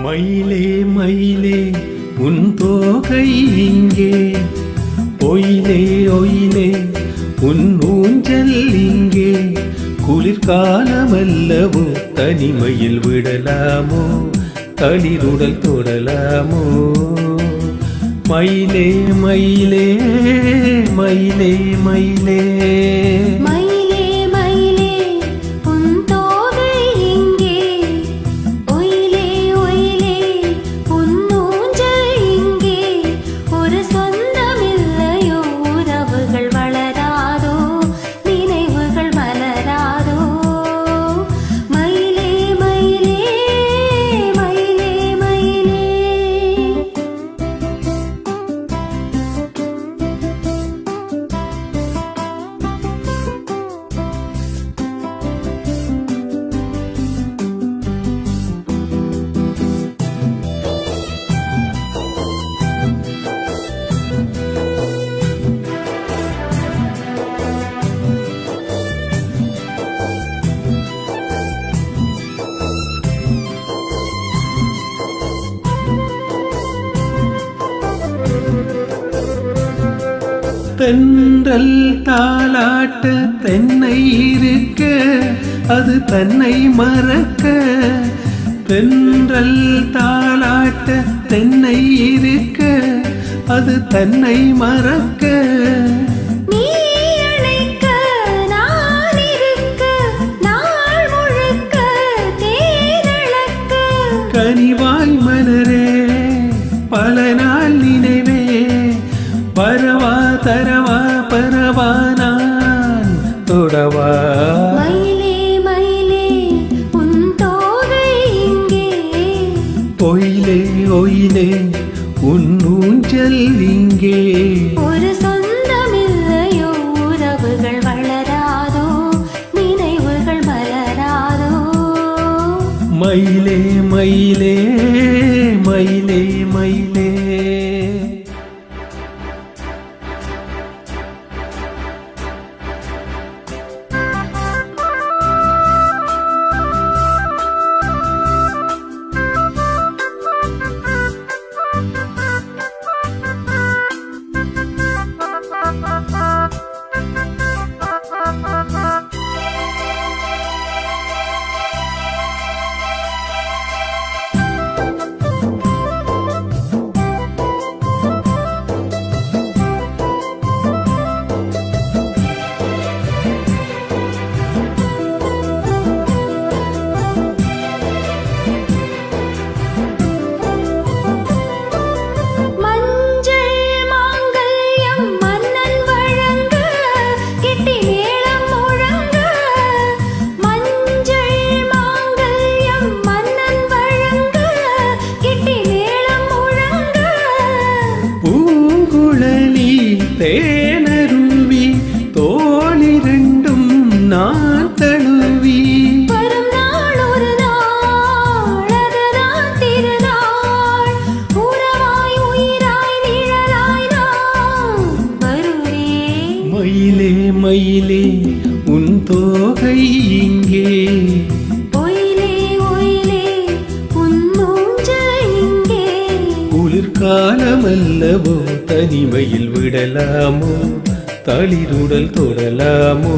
மயிலே மயிலே உன் தோகை இங்கே, ஒயிலே ஒயிலே உன் ஊஞ்சல் இங்கே. குளிர்காலமல்லவோ தனிமையில் விடலாமோ, தளிருடல் தொடலாமோ. மயிலே மயிலே மயிலே மயிலே தென்றல் தாலாட்ட தென்னை இருக்க, அது தன்னை மறக்க. தென்றல் தாலாட்ட தென்னை இருக்க, அது தன்னை மறக்க. கனிவாய் மலரே பல நாள் நினைவே, வரவா தரவா பரவா நான் தொடவா. மயிலே மயிலே உன் தோகை இங்கே, ஒயிலே ஒயிலே உன் ஊஞ்சல் இங்கே. ஒரு சொந்தமில்லையோ உறவுகள் வளராதோ, நினைவுகள் மலராதோ. மயிலே மயிலே மயிலே மயிலே. தேனருவி தோளிரண்டும் நான் தழுவி, வரும் நாள் ஒரு நாள் அதுதான் திருநாள். உறவாய் உயிராய் நிழலாய் நான் வருவேன். மயிலே மயிலே உன் தோகை இங்கே, ஒயிலே ஒயிலே உன் ஊஞ்சல் இங்கே. குளிர்காலமல்லவோ தனிமையில் விடலாமோ, தளிருடல் தொடலாமோ.